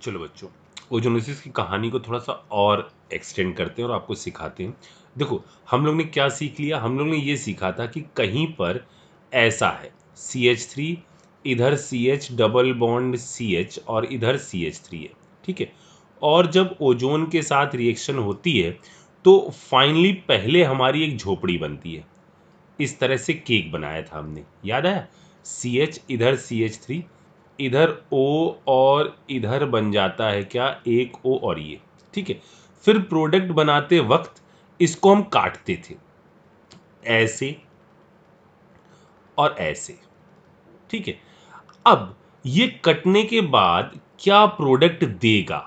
चलो बच्चों, ओजोनोसिस की कहानी को थोड़ा सा और एक्सटेंड करते हैं और आपको सिखाते हैं। देखो, हम लोग ने क्या सीख लिया? हम लोग ने ये सीखा था कि कहीं पर ऐसा है CH3, इधर CH डबल बॉन्ड CH और इधर CH3 है, ठीक है। और जब ओजोन के साथ रिएक्शन होती है तो फाइनली पहले हमारी एक झोपड़ी बनती है। इस तरह से केक बनाया था हमने, याद आया? CH इधर CH3, इधर O और इधर बन जाता है क्या? एक O और ये, ठीक है। फिर प्रोडक्ट बनाते वक्त इसको हम काटते थे, ऐसे और ऐसे, ठीक है। अब ये कटने के बाद क्या प्रोडक्ट देगा,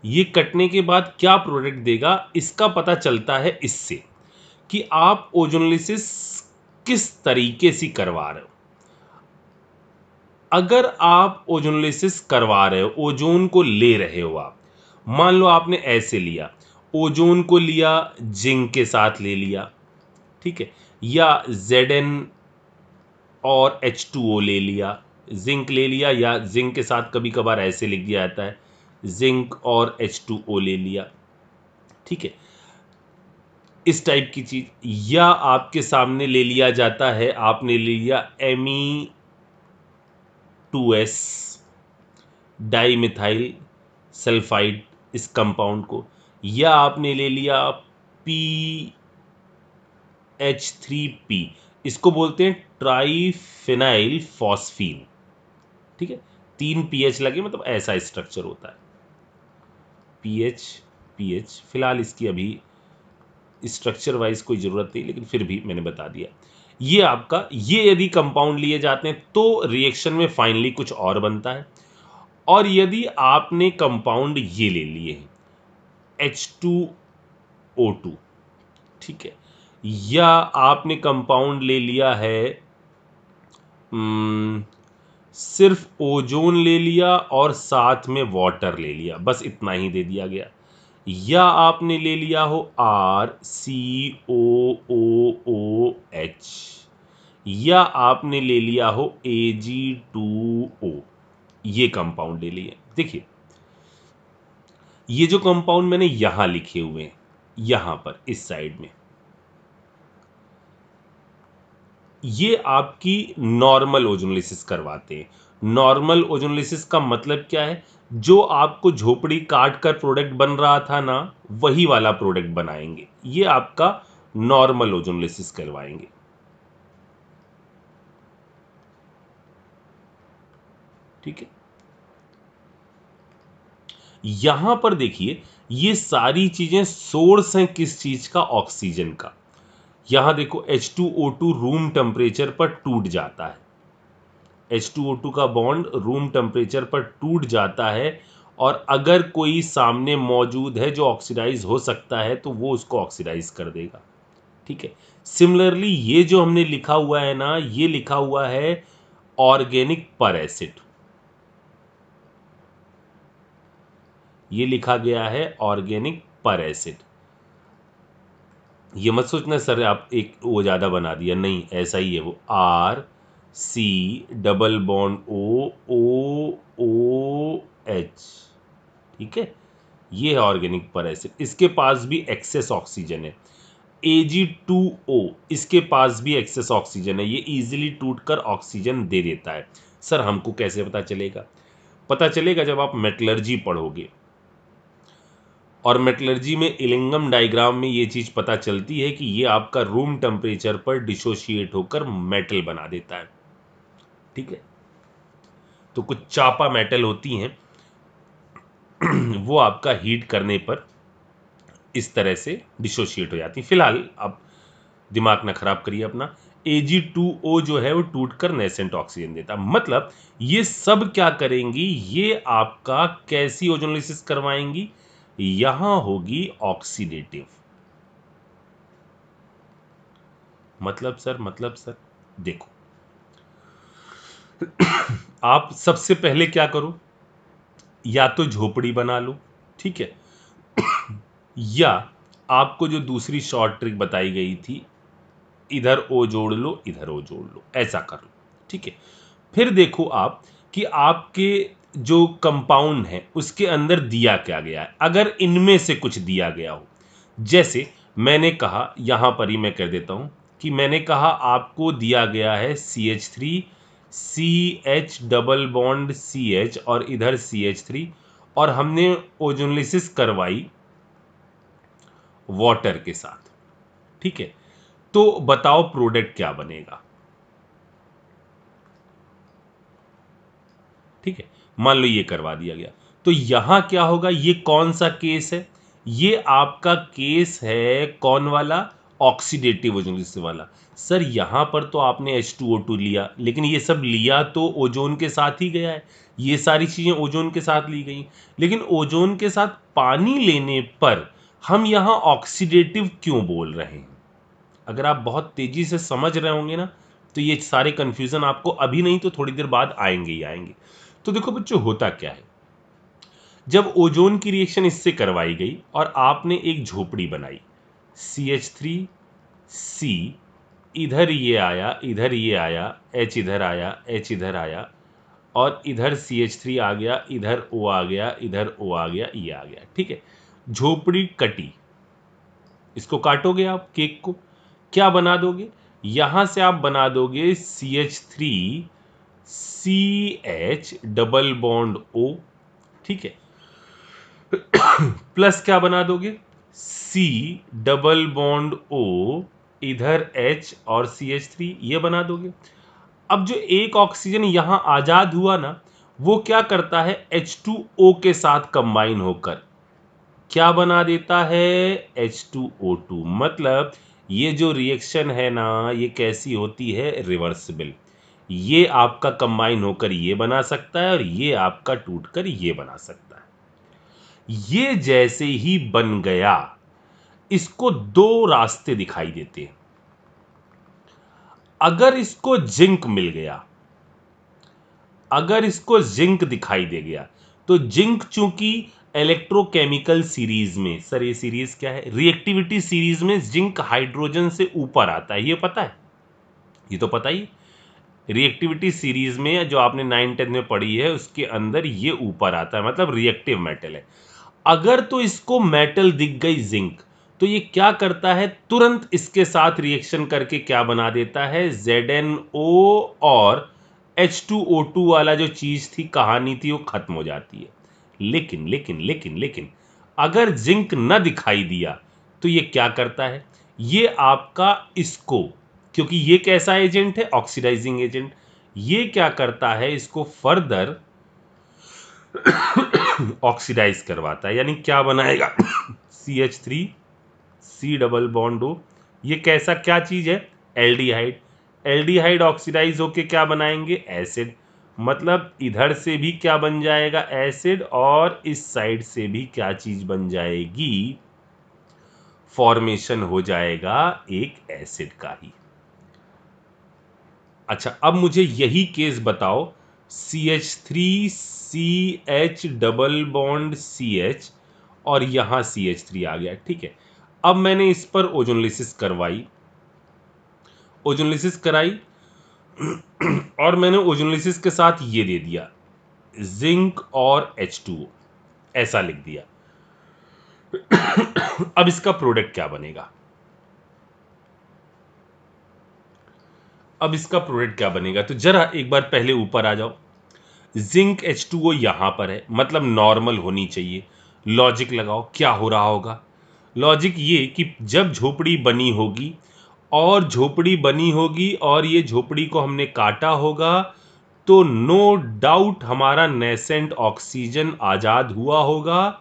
ये कटने के बाद क्या प्रोडक्ट देगा, इसका पता चलता है इससे कि आप ओजोनोलिसिस किस तरीके से करवा रहे हो। अगर आप ओजोनोलिसिस करवा रहे हो, ओजोन को ले रहे हो आप, मान लो आपने ऐसे लिया, ओजोन को लिया, जिंक के साथ ले लिया, ठीक है, या Zn और H2O ले लिया, जिंक ले लिया, या जिंक के साथ कभी कभार ऐसे लिख दिया जाता है जिंक और H2O ले लिया, ठीक है, इस टाइप की चीज। या आपके सामने ले लिया जाता है, आपने ले लिया Me2S डाईमिथाइल सल्फाइड, इस कंपाउंड को, या आपने ले लिया PH3P, इसको बोलते हैं ट्राइफिनाइल फॉस्फीन, ठीक है। 3 पीएच लगे, मतलब ऐसा स्ट्रक्चर होता है, पीएच पीएच। फिलहाल इसकी अभी स्ट्रक्चर वाइज कोई ज़रूरत नहीं, लेकिन फिर भी मैंने बता दिया। ये आपका, ये यदि कंपाउंड लिए जाते हैं तो रिएक्शन में फाइनली कुछ और बनता है। और यदि आपने कंपाउंड ये ले लिए हैं H2O2, ठीक है, या आपने कंपाउंड ले लिया है सिर्फ ओजोन ले लिया और साथ में वाटर ले लिया, बस इतना ही दे दिया गया, या आपने ले लिया हो RCOOOH, या आपने ले लिया हो Ag2O, ये कंपाउंड ले लिए। देखिए, ये जो कंपाउंड मैंने यहां लिखे हुए हैं, यहां पर इस साइड में, ये आपकी नॉर्मल ओजोनोलिसिस करवाते हैं। नॉर्मल ओजोनोलिसिस का मतलब क्या है? जो आपको झोपड़ी काट कर प्रोडक्ट बन रहा था ना, वही वाला प्रोडक्ट बनाएंगे, ये आपका नॉर्मल ओजोनोलिसिस करवाएंगे, ठीक है। यहां पर देखिए, ये सारी चीजें सोर्स हैं किस चीज का? ऑक्सीजन का। यहां देखो, H2O2 रूम टेम्परेचर पर टूट जाता है, H2O2 का बॉन्ड रूम टेम्परेचर पर टूट जाता है, और अगर कोई सामने मौजूद है जो ऑक्सीडाइज हो सकता है तो वो उसको ऑक्सीडाइज कर देगा, ठीक है। सिमिलरली ये जो हमने लिखा हुआ है ना, ये लिखा हुआ है ऑर्गेनिक पर एसिड, ये लिखा गया है ऑर्गेनिक पर एसिड। ये मत सोचना सर आप एक वो ज़्यादा बना दिया, नहीं, ऐसा ही है वो, RC डबल बॉन्ड OOH, ठीक है, ये है ऑर्गेनिक पर एसिड। इसके पास भी एक्सेस ऑक्सीजन है। Ag2O, इसके पास भी एक्सेस ऑक्सीजन है, ये इजीली टूटकर ऑक्सीजन दे देता है। सर हमको कैसे पता चलेगा? पता चलेगा जब आप मेटलर्जी पढ़ोगे, और मेटलर्जी में इलिंगम डायग्राम में ये चीज़ पता चलती है कि ये आपका रूम टेम्परेचर पर डिसोशिएट होकर मेटल बना देता है, ठीक है। तो कुछ चापा मेटल होती हैं वो आपका हीट करने पर इस तरह से डिसोशिएट हो जाती है। फिलहाल आप दिमाग ना खराब करिए अपना। Ag2O जो है वो टूटकर नेसेंट ऑक्सीजन देता है। मतलब ये सब क्या करेंगी? ये आपका कैसी ओजोनोलिसिस करवाएंगी? यहां होगी ऑक्सीडेटिव। मतलब सर देखो, आप सबसे पहले क्या करो, या तो झोपड़ी बना लो, ठीक है, या आपको जो दूसरी शॉर्ट ट्रिक बताई गई थी, इधर ओ जोड़ लो, इधर ओ जोड़ लो, ऐसा कर लो, ठीक है। फिर देखो आप कि आपके जो कंपाउंड है उसके अंदर दिया क्या गया है, अगर इनमें से कुछ दिया गया हो, जैसे मैंने कहा, यहां पर ही मैं कर देता हूं कि मैंने कहा आपको दिया गया है CH3 CH double bond CH और इधर CH3, और हमने ओजोनलिसिस करवाई वाटर के साथ, ठीक है, तो बताओ प्रोडक्ट क्या बनेगा। ठीक है, मान लो ये करवा दिया गया, तो यहां क्या होगा, ये कौन सा केस है, ये आपका केस है कौन वाला, ऑक्सीडेटिव ओजोनलिसिस वाला। सर यहां पर तो आपने H2O2 लिया, लेकिन ये सब लिया तो ओजोन के साथ ही गया है, ये सारी चीजें ओजोन के साथ ली गई, लेकिन ओजोन के साथ पानी लेने पर हम यहां ऑक्सीडेटिव क्यों बोल रहे हैं। अगर आप बहुत तेजी से समझ रहे होंगे ना, तो ये सारे कंफ्यूजन आपको अभी नहीं तो थोड़ी देर बाद आएंगे ही आएंगे। तो देखो बच्चों, होता क्या है, जब ओजोन की रिएक्शन इससे करवाई गई और आपने एक झोपड़ी बनाई, CH3C, इधर ये आया, इधर ये आया, H इधर आया, H इधर आया, और इधर CH3 आ गया, इधर O आ गया, इधर O आ गया, ये आ गया, ठीक है, झोपड़ी कटी, इसको काटोगे आप केक को, क्या बना दोगे, यहां से आप बना दोगे CH3CH डबल बॉन्ड O, ठीक है, प्लस क्या बना दोगे, C डबल बॉन्ड O, इधर H और CH3 ये बना दोगे। अब जो एक ऑक्सीजन यहां आजाद हुआ ना, वो क्या करता है, H2O के साथ कंबाइन होकर क्या बना देता है, H2O2। मतलब ये जो रिएक्शन है ना, ये कैसी होती है, रिवर्सिबल। ये आपका कंबाइन होकर ये बना सकता है और ये आपका टूटकर ये बना सकता है। ये जैसे ही बन गया, इसको दो रास्ते दिखाई देते हैं। अगर इसको जिंक मिल गया, अगर इसको जिंक दिखाई दे गया, तो जिंक चूंकि इलेक्ट्रोकेमिकल सीरीज में, सर ये सीरीज क्या है, रिएक्टिविटी सीरीज में जिंक हाइड्रोजन से ऊपर आता है, ये पता है, ये तो पता ही, रिएक्टिविटी सीरीज में जो आपने 9th-10th में पढ़ी है उसके अंदर ये ऊपर आता है, मतलब रिएक्टिव मेटल है। अगर तो इसको मेटल दिख गई जिंक, तो ये क्या करता है, तुरंत इसके साथ रिएक्शन करके क्या बना देता है, ZnO, और H2O2 वाला जो चीज थी, कहानी थी, वो खत्म हो जाती है। लेकिन लेकिन लेकिन लेकिन अगर जिंक न दिखाई दिया, तो ये क्या करता है, ये आपका इसको, क्योंकि ये कैसा एजेंट है, ऑक्सीडाइजिंग एजेंट, ये क्या करता है, इसको फर्दर ऑक्सीडाइज करवाता है, यानी क्या बनाएगा, CH3C डबल बॉन्ड O, ये कैसा क्या चीज है, एल्डिहाइड। एल्डिहाइड ऑक्सीडाइज होके क्या बनाएंगे, एसिड। मतलब इधर से भी क्या बन जाएगा, एसिड, और इस साइड से भी क्या चीज बन जाएगी, फॉर्मेशन हो जाएगा एक एसिड का ही। अच्छा, अब मुझे यही केस बताओ, CH3CH डबल बॉन्ड CH, और यहां CH3 आ गया, ठीक है। अब मैंने इस पर ओजोनलिसिस करवाई, ओजोनलिसिस कराई, और मैंने ओजोनलिसिस के साथ ये दे दिया, जिंक और H2O, ऐसा लिख दिया। अब इसका प्रोडक्ट क्या बनेगा, अब इसका प्रोडक्ट क्या बनेगा, तो जरा एक बार पहले ऊपर आ जाओ। जिंक H2O यहां पर है, मतलब नॉर्मल होनी चाहिए। लॉजिक लगाओ क्या हो रहा होगा, लॉजिक ये कि जब झोपड़ी बनी होगी, और झोपड़ी बनी होगी और ये झोपड़ी को हमने काटा होगा, तो नो डाउट हमारा नेसेंट ऑक्सीजन आजाद हुआ होगा,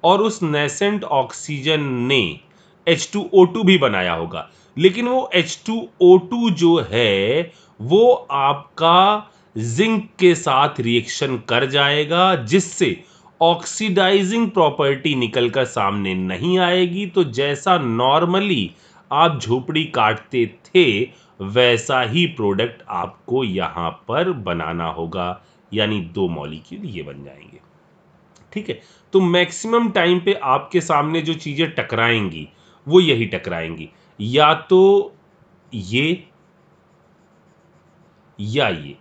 और उस नेसेंट ऑक्सीजन ने H2O2 भी बनाया होगा। लेकिन वो H2O2 जो है, वो आपका जिंक के साथ रिएक्शन कर जाएगा, जिससे ऑक्सीडाइजिंग प्रॉपर्टी निकलकर सामने नहीं आएगी। तो जैसा नॉर्मली आप झोपड़ी काटते थे, वैसा ही प्रोडक्ट आपको यहां पर बनाना होगा, यानी दो मॉलिक्यूल ये बन जाएंगे, ठीक है। तो मैक्सिमम टाइम पे आपके सामने जो चीजें टकराएंगी, वो यही टकराएंगी, या तो ये, या ये।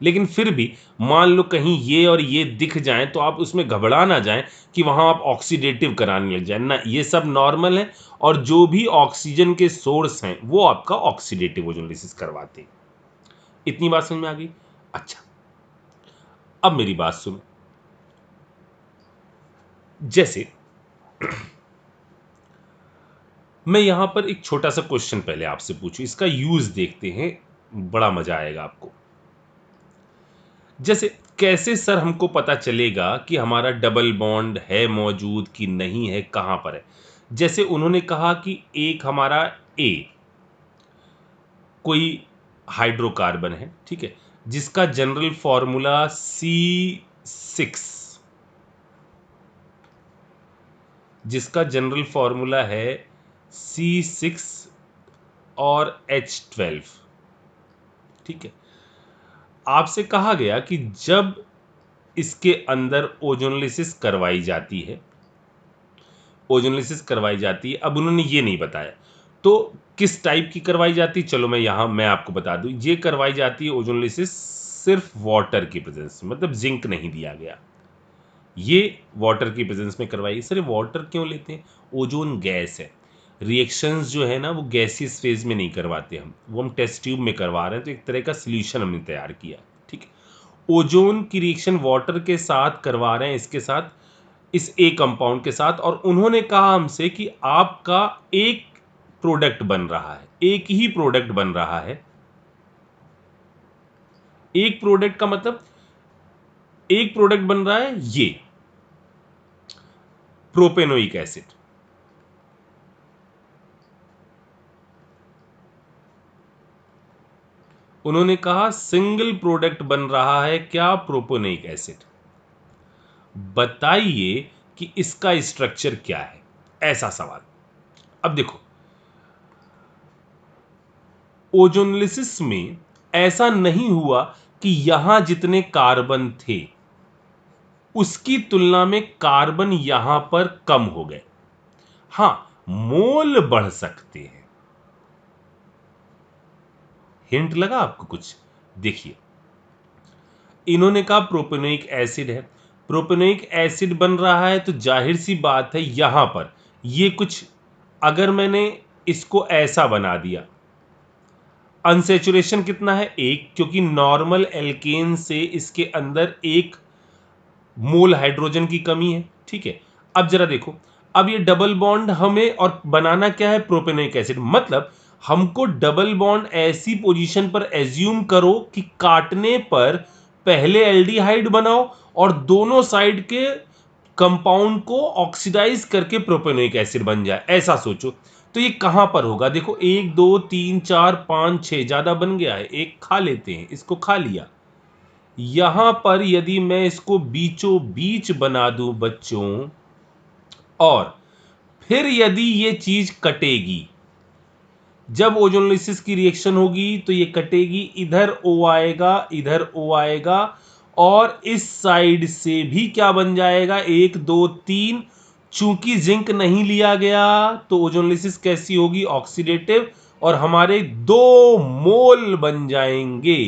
लेकिन फिर भी मान लो कहीं ये और ये दिख जाएं तो आप उसमें घबरा ना जाएं कि वहां आप ऑक्सीडेटिव कराने लग जाए ना, ये सब नॉर्मल है। और जो भी ऑक्सीजन के सोर्स हैं वो आपका ऑक्सीडेटिव ओजोनोलिसिस करवाते हैं। इतनी बात समझ में आ गई? अच्छा, अब मेरी बात सुनो। जैसे मैं यहां पर एक छोटा सा क्वेश्चन पहले आपसे पूछूं, इसका यूज देखते हैं, बड़ा मजा आएगा आपको। जैसे कैसे सर हमको पता चलेगा कि हमारा डबल बॉन्ड है मौजूद कि नहीं है, कहां पर है? जैसे उन्होंने कहा कि एक हमारा ए कोई हाइड्रोकार्बन है, ठीक है, जिसका जनरल फॉर्मूला C6, जिसका जनरल फॉर्मूला है C6 और H12, ठीक है। आपसे कहा गया कि जब इसके अंदर ओजोनलिसिस करवाई जाती है, ओजोनलिसिस करवाई जाती है, अब उन्होंने ये नहीं बताया तो किस टाइप की करवाई जाती है। चलो मैं आपको बता दूं, ये करवाई जाती है ओजोनलिसिस सिर्फ वाटर की प्रेजेंस में, मतलब जिंक नहीं दिया गया, ये वाटर की प्रेजेंस में करवाई। सर वाटर क्यों लेते हैं? ओजोन गैस है, रिएक्शंस जो है ना वो गैसियस फेज में नहीं करवाते हम, वो हम टेस्ट ट्यूब में करवा रहे हैं, तो एक तरह का सोल्यूशन हमने तैयार किया, ठीक है। ओजोन की रिएक्शन वाटर के साथ करवा रहे हैं, इसके साथ, इस ए कंपाउंड के साथ, और उन्होंने कहा हमसे कि आपका एक प्रोडक्ट बन रहा है, एक ही प्रोडक्ट बन रहा है। एक प्रोडक्ट का मतलब एक प्रोडक्ट बन रहा है, ये प्रोपेनोइक एसिड। उन्होंने कहा सिंगल प्रोडक्ट बन रहा है, क्या? Propanoic acid. बताइए कि इसका स्ट्रक्चर क्या है, ऐसा सवाल। अब देखो, ओजोनलिसिस में ऐसा नहीं हुआ कि यहां जितने कार्बन थे उसकी तुलना में कार्बन यहां पर कम हो गए। हां, मोल बढ़ सकते हैं। हिंट लगा आपको कुछ? देखिए, इन्होंने कहा प्रोपेनोइक एसिड है, प्रोपेनोइक एसिड बन रहा है, तो जाहिर सी बात है यहां पर ये कुछ, अगर मैंने इसको ऐसा बना दिया, अनसेचुरेशन कितना है? एक, क्योंकि नॉर्मल एल्केन से इसके अंदर एक मोल हाइड्रोजन की कमी है, ठीक है। अब जरा देखो, अब ये डबल बॉन्ड हमें और बनाना क्या है? Propanoic acid. मतलब हमको डबल बॉन्ड ऐसी पोजीशन पर एज्यूम करो कि काटने पर पहले एल्डिहाइड बनाओ और दोनों साइड के कंपाउंड को ऑक्सीडाइज करके प्रोपेनोइक एसिड बन जाए, ऐसा सोचो। तो ये कहां पर होगा? देखो, 1 2 3 4 5 6 ज्यादा बन गया है, एक खा लेते हैं, इसको खा लिया। यहां पर यदि मैं इसको बीचों बीच बना दूं बच्चों, और फिर यदि ये चीज कटेगी, जब ओजोनलिसिस की रिएक्शन होगी तो ये कटेगी, इधर O आएगा, इधर O आएगा, और इस साइड से भी क्या बन जाएगा? 1 2 3, चूंकि जिंक नहीं लिया गया तो ओजोनलिसिस कैसी होगी? ऑक्सीडेटिव, और हमारे 2 मोल बन जाएंगे,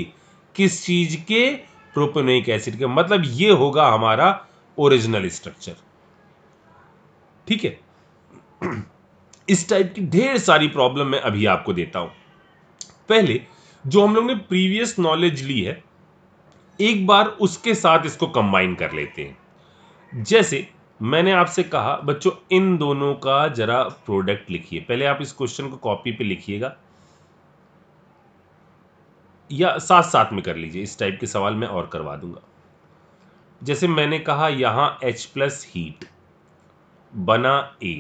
किस चीज के? प्रोपेनोइक एसिड के। मतलब ये होगा हमारा ओरिजिनल स्ट्रक्चर, ठीक है। इस टाइप की ढेर सारी प्रॉब्लम मैं अभी आपको देता हूं। पहले जो हम लोग ने प्रीवियस नॉलेज ली है, एक बार उसके साथ इसको कंबाइन कर लेते हैं। जैसे मैंने आपसे कहा बच्चों, इन दोनों का जरा प्रोडक्ट लिखिए। पहले आप इस क्वेश्चन को कॉपी पे लिखिएगा, या साथ साथ में कर लीजिए, इस टाइप के सवाल मैं और करवा दूंगा। जैसे मैंने कहा यहां H+ हीट बना A,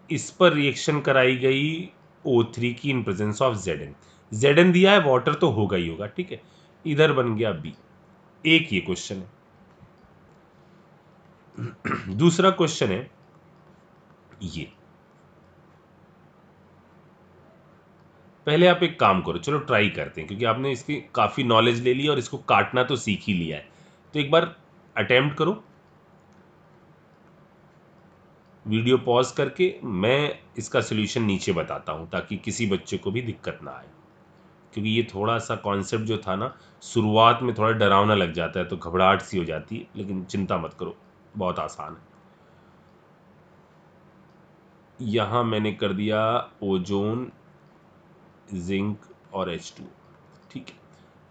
इस पर रिएक्शन कराई गई O3 की in presence of Zn। Zn दिया है, वाटर तो होगा ही होगा, ठीक है। इधर बन गया B। एक ये क्वेश्चन है। दूसरा क्वेश्चन है ये। पहले आप एक काम करो, चलो ट्राई करते हैं, क्योंकि आपने इसकी काफी नॉलेज ले ली और इसको काटना तो सीख ही लिया है, तो एक बार अटेम्प्ट करो, वीडियो पॉज करके। मैं इसका सोल्यूशन नीचे बताता हूं ताकि किसी बच्चे को भी दिक्कत ना आए। क्योंकि ये थोड़ा सा कॉन्सेप्ट जो था ना शुरुआत में थोड़ा डरावना लग जाता है, तो घबराहट सी हो जाती है, लेकिन चिंता मत करो, बहुत आसान है। यहाँ मैंने कर दिया ओजोन, जिंक और H2, ठीक है।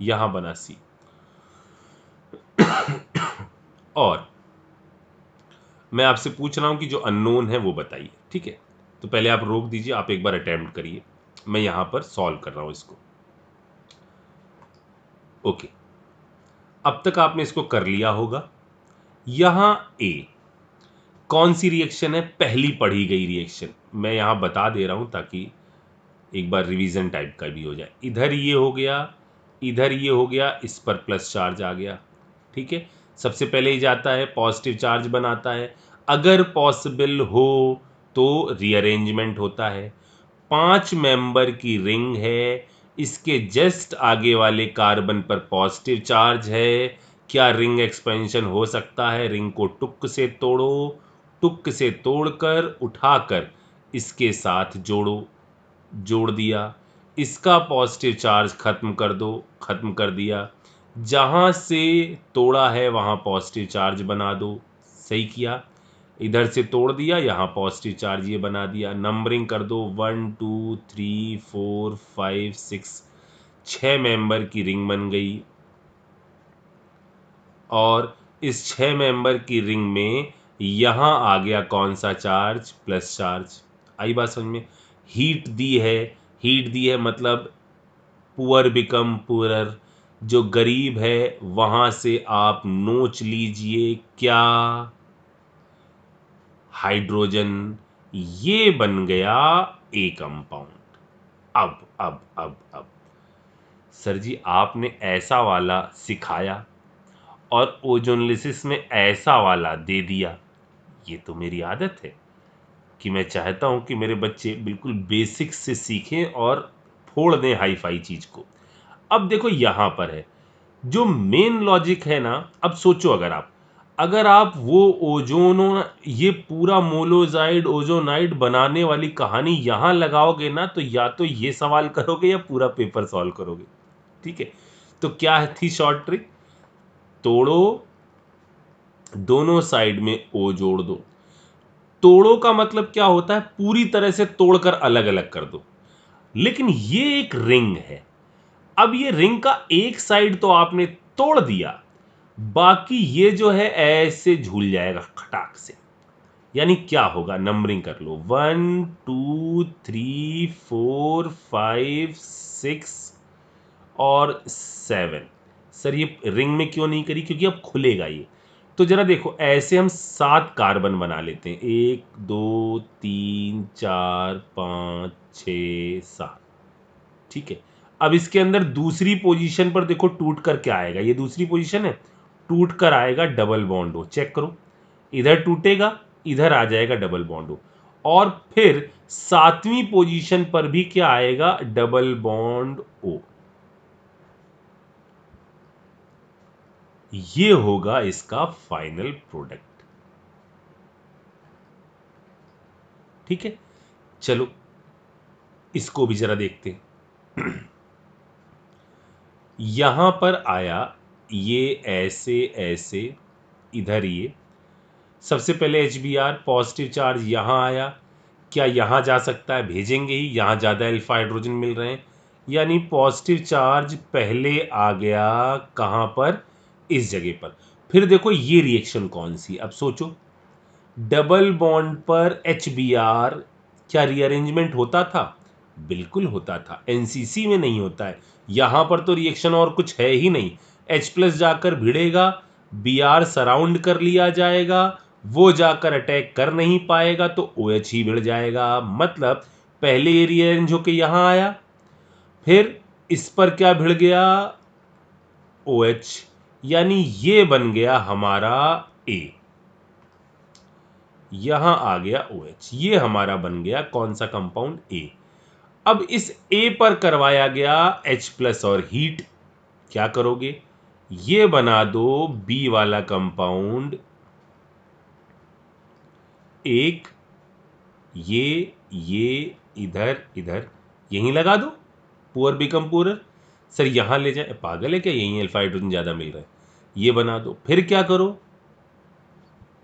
यहाँ बना C। और मैं आपसे पूछ रहा हूं कि जो अननोन है वो बताइए, ठीक है। तो पहले आप रोक दीजिए, आप एक बार अटेम्प्ट करिए, मैं यहां पर सॉल्व कर रहा हूं इसको। ओके, अब तक आपने इसको कर लिया होगा। यहां ए कौन सी रिएक्शन है, पहली पढ़ी गई रिएक्शन, मैं यहां बता दे रहा हूं ताकि एक बार रिवीजन टाइप का भी हो जाए। इधर ये हो गया, इधर ये हो गया, इस पर प्लस चार्ज आ गया, ठीक है। सबसे पहले ही जाता है पॉजिटिव चार्ज बनाता है, अगर पॉसिबल हो तो रीअरेंजमेंट होता है। 5 मेंबर की रिंग है, इसके जस्ट आगे वाले कार्बन पर पॉजिटिव चार्ज है। क्या रिंग एक्सपेंशन हो सकता है? रिंग को टुक से तोड़ो, टुक से तोड़कर उठाकर इसके साथ जोड़ो, जोड़ दिया। इसका पॉजिटिव चार्ज खत्म कर दो, खत्म कर दिया। जहां से तोड़ा है वहां पॉजिटिव चार्ज बना दो, सही किया। इधर से तोड़ दिया, यहाँ पॉजिटिव चार्ज ये बना दिया। नंबरिंग कर दो, 1 2 3 4 5 6, 6 मेंबर की रिंग बन गई। और इस 6 मेंबर की रिंग में यहाँ आ गया कौन सा चार्ज? Plus charge. आई बात समझ में? हीट दी है, हीट दी है मतलब पुअर बिकम पुअरर, जो गरीब है वहां से आप नोच लीजिए क्या? हाइड्रोजन। ये बन गया ए कंपाउंड। अब सर जी आपने ऐसा वाला सिखाया और ओजोनलिसिस में ऐसा वाला दे दिया। ये तो मेरी आदत है कि मैं चाहता हूं कि मेरे बच्चे बिल्कुल बेसिक्स से सीखें और फोड़ दें हाई फाई चीज को। अब देखो यहां पर है जो मेन लॉजिक है ना। अब सोचो, अगर आप वो ओजोनो, ये पूरा मोलोजाइड ओजोनाइड बनाने वाली कहानी यहां लगाओगे ना, तो या तो ये सवाल करोगे या पूरा पेपर सॉल्व करोगे, ठीक है। तो क्या थी शॉर्ट ट्रिक? तोड़ो, दोनों साइड में ओ जोड़ दो। तोड़ो का मतलब क्या होता है? पूरी तरह से तोड़कर अलग अलग कर दो। लेकिन ये एक रिंग है, अब ये रिंग का एक साइड तो आपने तोड़ दिया, बाकी ये जो है ऐसे झूल जाएगा खटाक से। यानी क्या होगा? नंबरिंग कर लो, 1 2 3 4 5 6 और 7। सर ये रिंग में क्यों नहीं करी? क्योंकि अब खुलेगा ये। तो जरा देखो, ऐसे हम 7 कार्बन बना लेते हैं, 1 2 3 4 5 6 7, ठीक है। अब इसके अंदर दूसरी पोजीशन पर देखो टूट कर क्या आएगा, ये दूसरी पोजीशन है, टूट कर आएगा डबल बॉन्ड हो। चेक करो, इधर टूटेगा, इधर आ जाएगा डबल बॉन्ड हो। और फिर 7वीं पोजीशन पर भी क्या आएगा? Double bond O. ये होगा इसका फाइनल प्रोडक्ट, ठीक है। चलो इसको भी जरा देखते हैं। यहां पर आया ये ऐसे ऐसे, इधर ये सबसे पहले HBr पॉजिटिव चार्ज यहां आया। क्या यहां जा सकता है? भेजेंगे ही, यहां ज्यादा अल्फा हाइड्रोजन मिल रहे हैं, यानी पॉजिटिव चार्ज पहले आ गया कहां पर? इस जगह पर। फिर देखो ये रिएक्शन कौन सी, अब सोचो। डबल बॉन्ड पर HBr, क्या रीअरेंजमेंट होता था? बिल्कुल होता था, एनसीसी में नहीं होता है। यहां पर तो रिएक्शन और कुछ है ही नहीं। H प्लस जाकर भिड़ेगा, Br सराउंड कर लिया जाएगा, वो जाकर अटैक कर नहीं पाएगा तो OH ही भिड़ जाएगा। मतलब पहले ये रीअरेंज होके यहां आया, फिर इस पर क्या भिड़ गया? OH, यानी ये बन गया हमारा A। यहां आ गया OH, ये हमारा बन गया कौन सा कंपाउंड? A। अब इस A पर करवाया गया H प्लस और हीट, क्या करोगे? ये बना दो B वाला कंपाउंड, एक ये इधर इधर यहीं लगा दो, पुअर बिकम पुअर। सर यहां ले जाए, पागल है क्या, यहीं अल्फा हाइड्रोजन ज़्यादा मिल रहा है, ये बना दो। फिर क्या करो,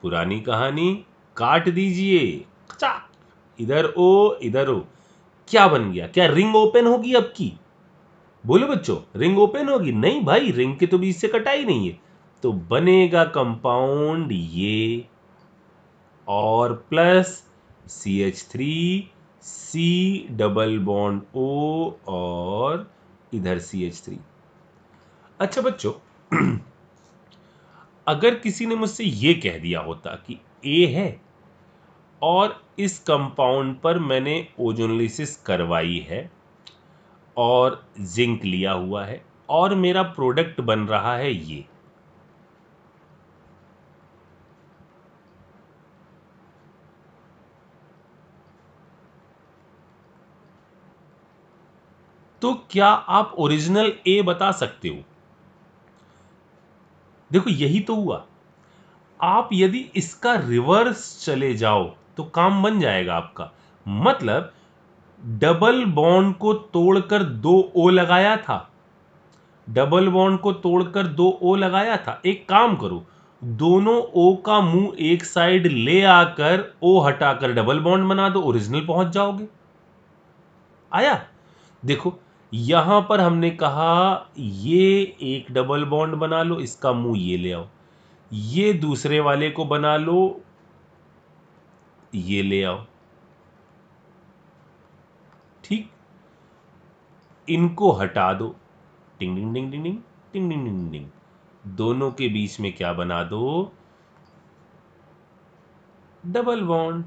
पुरानी कहानी काट दीजिए, खचाक, इधर ओ इधर ओ, क्या बन गया, क्या रिंग ओपन होगी अब की? बोलो बच्चों, रिंग ओपन होगी? नहीं भाई, रिंग के तो बीच से कटाई नहीं है, तो बनेगा कंपाउंड ये, और plus CH3 C double bond O और इधर CH3। अच्छा बच्चों, अगर किसी ने मुझसे ये कह दिया होता कि A है और इस कंपाउंड पर मैंने ओजोनोलिसिस करवाई है और जिंक लिया हुआ है और मेरा प्रोडक्ट बन रहा है ये, तो क्या आप ओरिजिनल ए बता सकते हो? देखो यही तो हुआ। आप यदि इसका रिवर्स चले जाओ तो काम बन जाएगा आपका। मतलब डबल बॉन्ड को तोड़कर दो ओ लगाया था, डबल बॉन्ड को तोड़कर दो ओ लगाया था। एक काम करो, दोनों ओ का मुंह एक साइड ले आकर ओ हटाकर डबल बॉन्ड बना दो, ओरिजिनल पहुंच जाओगे। आया? देखो यहां पर हमने कहा ये एक डबल बॉन्ड बना लो, इसका मुंह ये ले आओ, ये दूसरे वाले को बना लो, ये ले आओ, ठीक, इनको हटा दो, टिंग टिंग टिंग टिंग टिंग टिंग टिंग टिंग टिंग, दोनों के बीच में क्या बना दो, डबल बॉन्ड।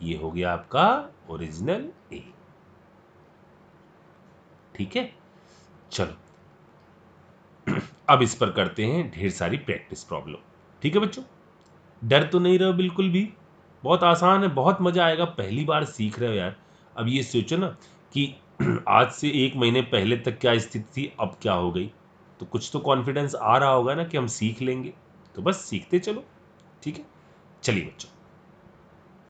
ये हो गया आपका ओरिजिनल ए। ठीक है, चलो अब इस पर करते हैं ढेर सारी प्रैक्टिस प्रॉब्लम। ठीक है बच्चों, डर तो नहीं रहो बिल्कुल भी, बहुत आसान है, बहुत मजा आएगा, पहली बार सीख रहे हो यार। अब ये सोचो ना कि आज से 1 महीने पहले तक क्या स्थिति थी, अब क्या हो गई, तो कुछ तो कॉन्फिडेंस आ रहा होगा ना कि हम सीख लेंगे, तो बस सीखते चलो। ठीक है, चलिए बच्चों।